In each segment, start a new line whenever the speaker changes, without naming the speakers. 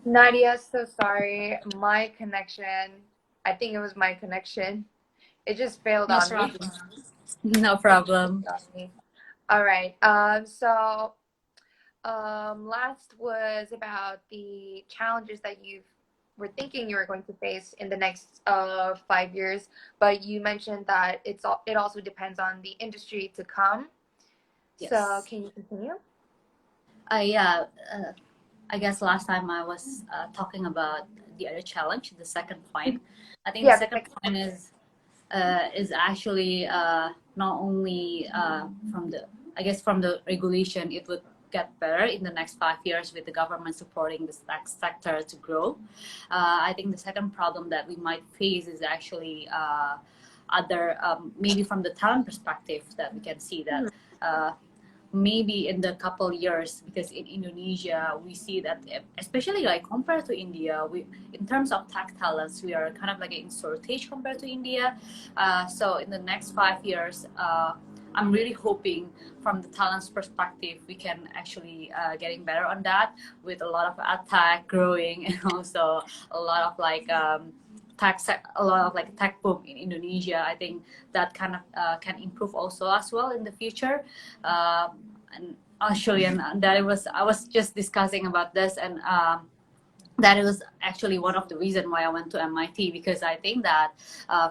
Nadia, so sorry. My connection, I think it was my connection. It just failed
No
on me.
problem. No problem.
On me. All right. Last was about the challenges that you were thinking you were going to face in the next 5 years, but you mentioned that it also depends on the industry to come. So
Yes.
can you continue?
Yeah. I guess last time I was talking about the other challenge, the second point. I think the
Yeah, the
second
second
point is actually not only from the I guess from the regulation, it would get better in the next 5 years with the government supporting the tech sector to grow. I think the second problem that we might face is actually other maybe from the talent perspective that we can see that.
one.
Maybe in the couple years, because in Indonesia we see that especially like compared to India, we in terms of tech talents we are kind of like in shortage compared to India. So in the next 5 years, I'm really hoping from the talents perspective we can actually getting better on that with a lot of tech growing and also a lot of like a lot of like tech boom in Indonesia. I think that kind of can improve also as well in the future. And actually, and that it was I was just discussing about this, and that was actually one of the reasons why I went to MIT, because I think that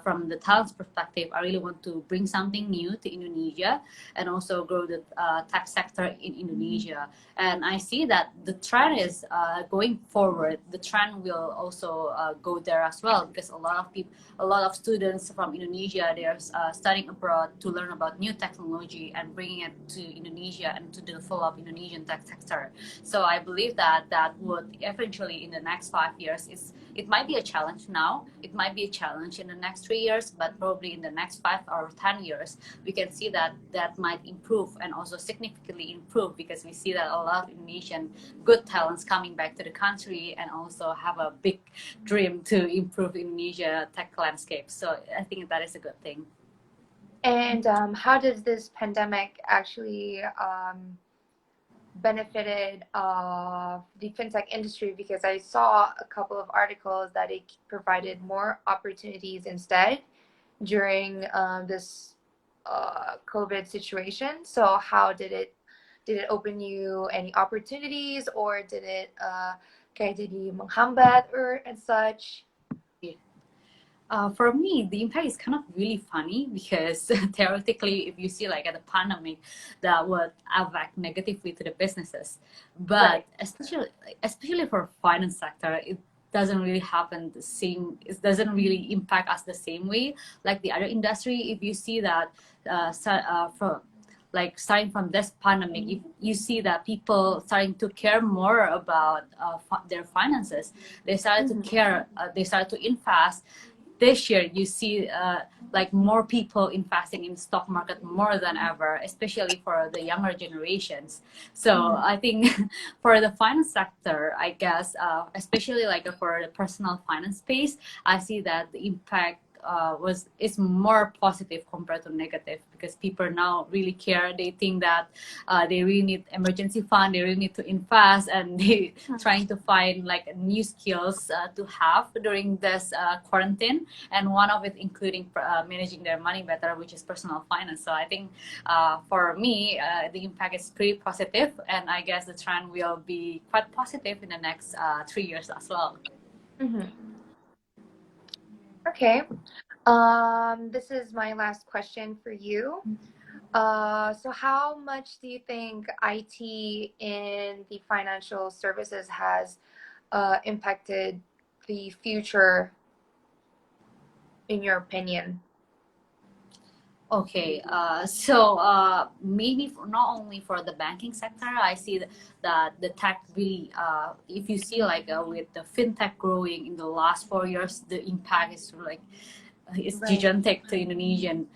from the talents perspective, I really want to bring something new to Indonesia and also grow the tech sector in Indonesia. And I see that the trend is going forward. The trend will also go there as well, because a lot of people, a lot of students from Indonesia, they are studying abroad to learn about new technology and bringing it to Indonesia and to develop Indonesian tech sector. So I believe that that would eventually in the next 5 years, it might be a challenge now, it might be a challenge in the next 3 years, but probably in the next 5 or 10 years we can see that that might improve and also significantly improve, because we see that a lot of Indonesian good talents coming back to the country and also have a big dream to improve Indonesia tech landscape. So I think that is a good thing.
And how does this pandemic actually benefited the fintech industry? Because I saw a couple of articles that it provided more opportunities instead during this COVID situation. So how did it open you any opportunities, or did it kayak jadi menghambat or and such?
For me, the impact is kind of really funny because theoretically, if you see like at the pandemic, that would affect negatively to the businesses. But
Right.
especially for finance sector, it doesn't really happen the same. It doesn't really impact us the same way like the other industry. If you see that, from like starting from this pandemic, if you see that people starting to care more about their finances, they started to
Mhm.
care, they started to invest. This year you see like more people investing in stock market more than ever, especially for the younger generations. So
Mhm.
I think for the finance sector, I guess especially like for the personal finance space, I see that the impact was is more positive compared to negative, because people now really care. They think that they really need emergency fund, they really need to invest, and they trying to find like new skills to have during this quarantine, and one of it including managing their money better, which is personal finance. So I think for me the impact is pretty positive, and I guess the trend will be quite positive in the next 3 years as well.
Mhm. Okay. This is my last question for you. So how much do you think IT in the financial services has impacted the future, in your opinion?
Okay, so maybe for, not only for the banking sector, I see that the tech really, if you see like with the fintech growing in the last 4 years, the impact is like it's
Right.
gigantic to Indonesian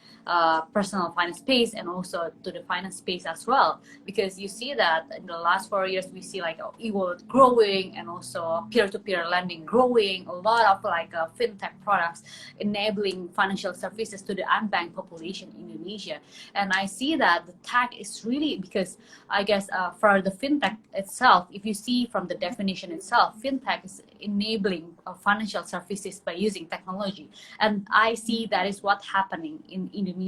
personal finance space and also to the finance space as well, because you see that in the last 4 years we see like e-wallet growing and also peer-to-peer lending growing, a lot of like fintech products enabling financial services to the unbanked population in Indonesia. And I see that the tech is really, because I guess for the fintech itself, if you see from the definition itself, fintech is enabling financial services by using technology. And I see that is what's happening in Indonesia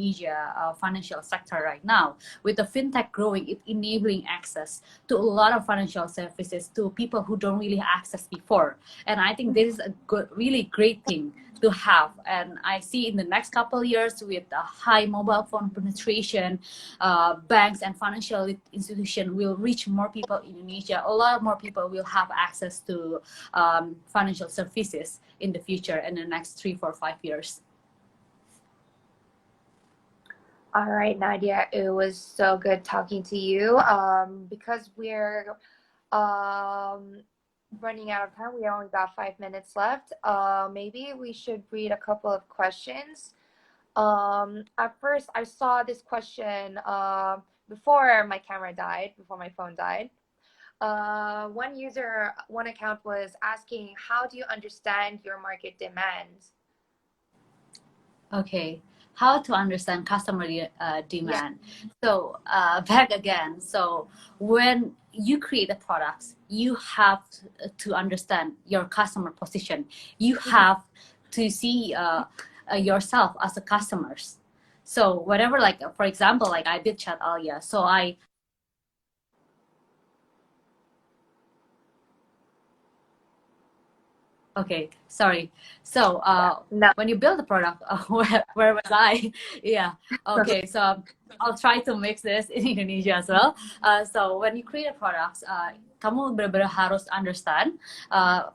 financial sector right now. With the fintech growing, it enabling access to a lot of financial services to people who don't really access before. And I think this is a good, really great thing to have. And I see in the next couple of years with a high mobile phone penetration, banks and financial institutions will reach more people in Indonesia. A lot more people will have access to financial services in the future in the next 3, 4, 5 years.
All right, Nadia, it was so good talking to you. Because we're running out of time, we only got 5 minutes left. Maybe we should read a couple of questions. At first, I saw this question before my camera died, before my phone died. One user, one account was asking, how do you understand your market demands?
Okay, how to understand customer
Yeah.
demand. So back again, so when you create the products, you have to understand your customer position. You have to see yourself as a customers. So whatever, like for example, like I did chat ALIA, so I okay, sorry. So
No.
when you build the product, where was I? Yeah. Okay. So I'll try to mix this in Indonesia as well. So when you create a product, kamu benar-benar harus understand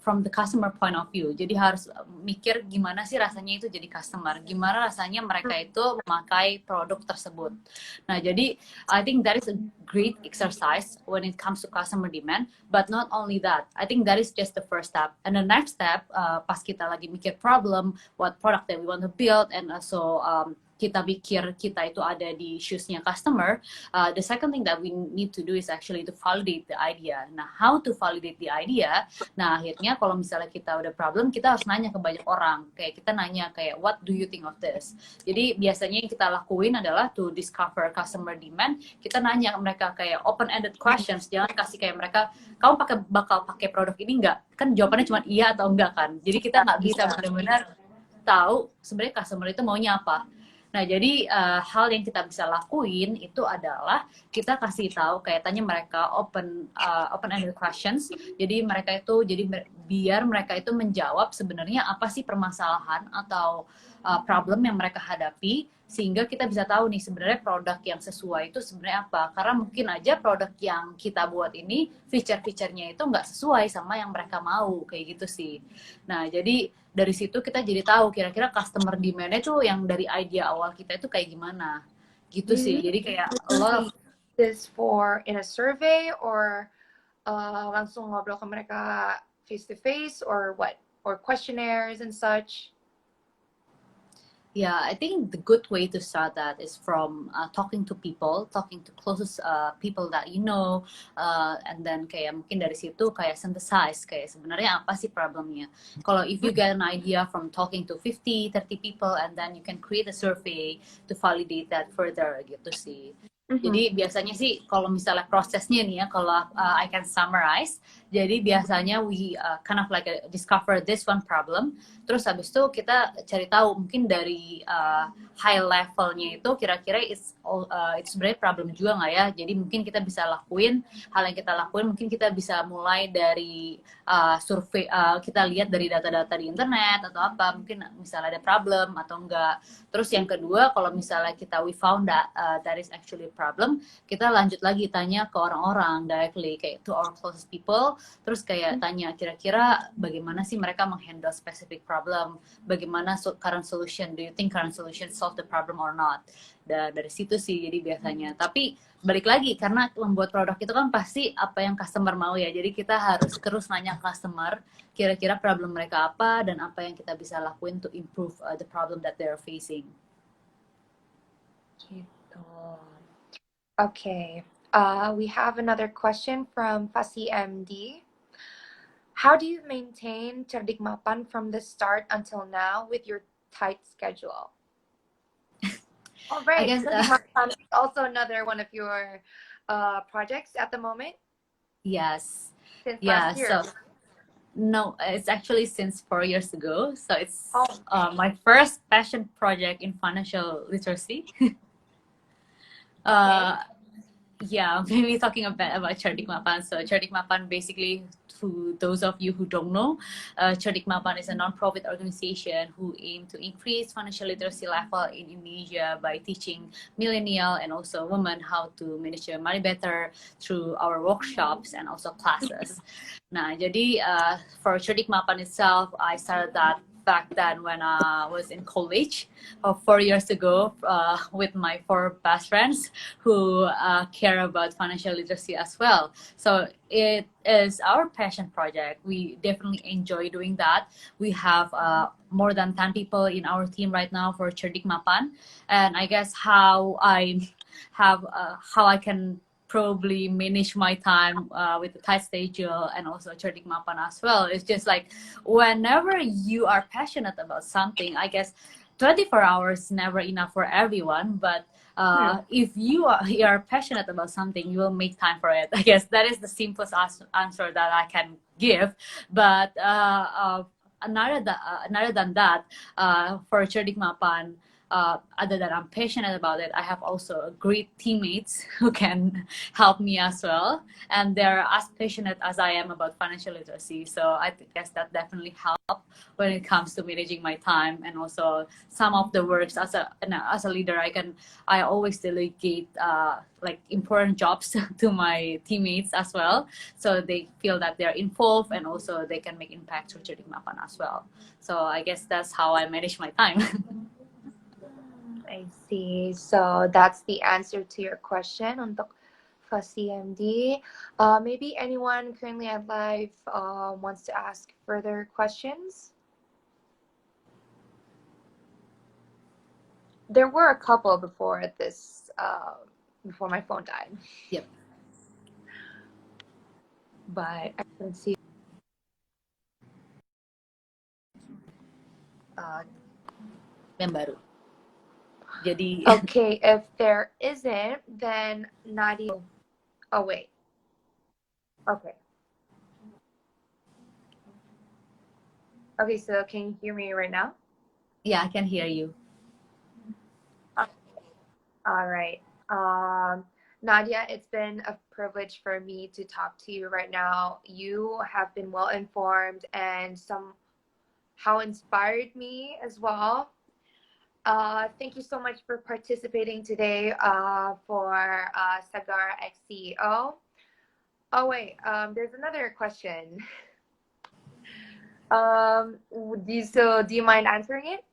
from the customer point of view. Jadi harus mikir gimana sih rasanya itu jadi customer, gimana rasanya mereka itu memakai produk tersebut. Nah, jadi I think that is a great exercise when it comes to customer demand. But not only that, I think that is just the first step. And the next step, pas kita lagi mikir problem, what product that we want to build, and also kita pikir kita itu ada di shoes-nya customer, the second thing that we need to do is actually to validate the idea. Nah, how to validate the idea? Nah, akhirnya kalau misalnya kita udah problem, kita harus nanya ke banyak orang. Kayak kita nanya kayak, what do you think of this? Jadi biasanya yang kita lakuin adalah to discover customer demand. Kita nanya ke mereka kayak open-ended questions. Jangan kasih kayak mereka, kamu bakal pakai produk ini nggak? Kan jawabannya cuma iya atau enggak kan. Jadi kita nggak bisa benar-benar tahu sebenarnya customer itu maunya apa. Nah, jadi hal yang kita bisa lakuin itu adalah kita kasih tahu kayak tanya mereka open-ended questions. Jadi mereka itu biar mereka itu menjawab sebenarnya apa sih permasalahan atau problem yang mereka hadapi, sehingga kita bisa tahu nih sebenarnya produk yang sesuai itu sebenarnya apa. Karena mungkin aja produk yang kita buat ini feature-featurenya itu nggak sesuai sama yang mereka mau, kayak gitu sih. Nah, jadi dari situ kita jadi tahu kira-kira customer demand-nya tuh yang dari idea awal kita itu kayak gimana. Gitu
You
sih. Jadi kayak a lot of
this for in a survey or langsung ngobrol ke mereka face to face or what? Or questionnaires and such?
yeah, I think the good way to start that is from talking to people, talking to closest people that you know, and then kayak mungkin dari situ kayak synthesize kayak sebenarnya apa sih problemnya. Kalau if you get an idea from talking to 50, 30 people, and then you can create a survey to validate that further gitu sih. Jadi biasanya sih kalau misalnya prosesnya nih ya, kalau I can summarize, jadi biasanya we kind of like discover this one problem, terus habis itu kita cari tahu mungkin dari high levelnya itu kira-kira it's sebenarnya problem juga nggak ya. Jadi mungkin kita bisa lakuin hal yang kita lakuin, mungkin kita bisa mulai dari survei, kita lihat dari data-data di internet atau apa, mungkin misalnya ada problem atau enggak. Terus yang kedua, kalau misalnya we found that that is actually a problem, kita lanjut lagi tanya ke orang-orang directly kayak to our closest people, terus kayak tanya kira-kira bagaimana sih mereka menghandle specific problem, bagaimana current solution, do you think current solution solve the problem or not. Dari situ sih jadi biasanya. Tapi balik lagi karena membuat produk itu kan pasti apa yang customer mau ya, jadi kita harus terus nanya customer kira-kira problem mereka apa dan apa yang kita bisa lakuin to improve the problem that they're facing.
Gitu. Okay. We have another question from Fasi MD. How do you maintain cerdik mapan from the start until now with your tight schedule? All right.
I guess
Cerdik mapan is also another one of your projects at the moment.
yes.
Since
Yeah,
last year.
so no, it's actually since 4 years ago. So it's my first passion project in financial literacy. Yeah, maybe talking a bit about Cerdik Mapan. So Cerdik Mapan, basically, to those of you who don't know, Cerdik Mapan is a non-profit organization who aim to increase financial literacy level in Indonesia by teaching millennial and also women how to manage their money better through our workshops and also classes. Nah, jadi for Cerdik Mapan itself, I started that back then when I was in college 4 years ago with my 4 best friends who care about financial literacy as well. So it is our passion project. We definitely enjoy doing that. We have more than 10 people in our team right now for Cerdik Mapan. And I guess how I can probably manage my time with the tight schedule and also Cerdik Mapan as well. It's just like whenever you are passionate about something, I guess 24 hours never enough for everyone, but if you are passionate about something, you will make time for it. I guess that is the simplest answer that I can give. But another than that, for Cerdik Mapan, other than I'm passionate about it, I have also great teammates who can help me as well, and they're as passionate as I am about financial literacy. So I guess that definitely helped when it comes to managing my time, and also some of the works as a leader, I always delegate like important jobs to my teammates as well, so they feel that they're involved and also they can make impact through Cerdik Mapan as well. So I guess that's how I manage my time.
I see. So that's the answer to your question untuk Fasi MD. Maybe anyone currently at live wants to ask further questions? There were a couple before this, before my phone died.
Yep.
But I can see.
Yang baru. Jadi.
Okay, if there isn't, then Nadia. Oh wait. Okay. Okay, so can you hear me right now?
Yeah, I can hear you.
All right. Nadia, it's been a privilege for me to talk to you right now. You have been well informed and somehow inspired me as well. Thank you so much for participating today for Sagara X CEO. Oh wait, there's another question. Do you mind answering it?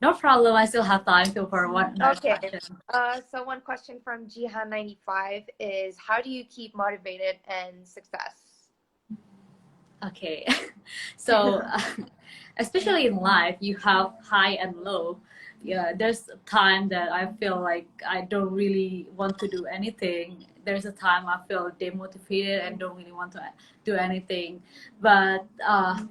No problem. I still have time for one
Okay.
question.
So one question from Jihan95 is, how do you keep motivated and success?
Okay. So especially in life, you have high and low. Yeah, there's a time that I feel like I don't really want to do anything. There's a time I feel demotivated and don't really want to do anything. But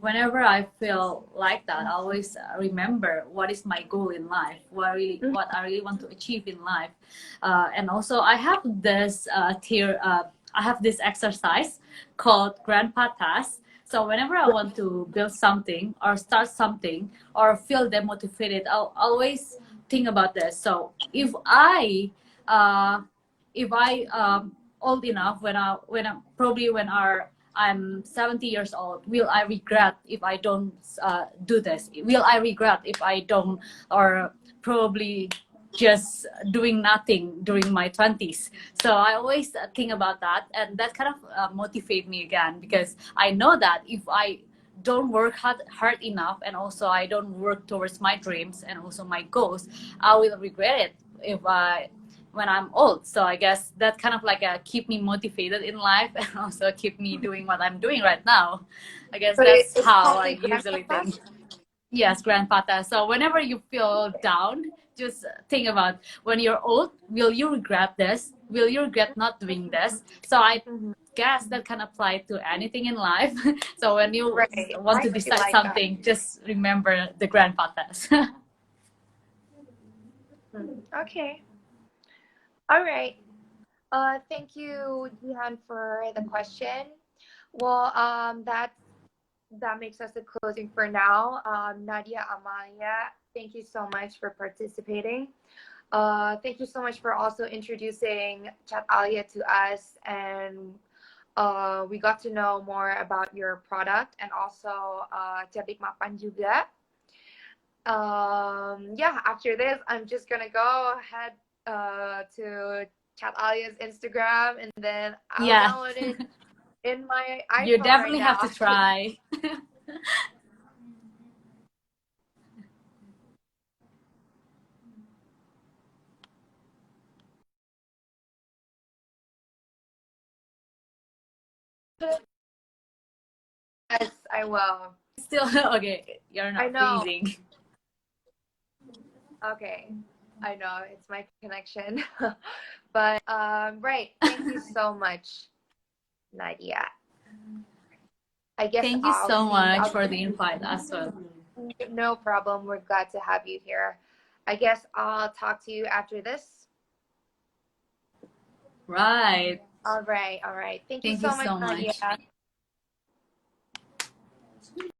whenever I feel like that, I always remember what is my goal in life, what I really want to achieve in life. And also I have this I have this exercise called Grandpa Task. So whenever I want to build something or start something or feel demotivated, I'll always think about this. So if I old enough I'm 70 years old, will I regret if I don't do this? Will I regret if I don't, or probably just doing nothing during my 20s. So I always think about that, and that kind of motivate me again, because I know that if I don't work hard enough, and also I don't work towards my dreams and also my goals, I will regret it if I when I'm old. So I guess that kind of like keep me motivated in life and also keep me doing what I'm doing right now. I guess
So
that's
it's
how
called
I
the
usually think.
grandpapas.
Yes, grandpata. So whenever you feel down, just think about when you're old, will you regret this? Will you regret not doing this? So I
Mhm.
guess that can apply to anything in life. So when you
Right.
want
I
to
really
decide
like that.
something, just remember the grandpatas.
Mhm. Okay. All right. Thank you, Jihan, for the question. Well, that makes us a closing for now. Nadia Amalia, thank you so much for participating. Thank you so much for also introducing Chat Alia to us, and we got to know more about your product and also Jabik Mapan juga. Yeah, after this, I'm just gonna go ahead to Chat Alia's Instagram, and then I'll
Yeah,
download it in my
you
iPhone right
definitely have
now,
to
actually.
try.
Yes, I will.
Still, okay, you're
I
not
know.
freezing.
Okay. I know it's my connection. But right. Thank you so much, Nadia. I guess
Thank you so much
I'll
for the invite as well.
no problem. We're glad to have you here. I guess I'll talk to you after this.
Right.
All right. All right. Thank you
Thank you
so much,
so
Nadia.
much.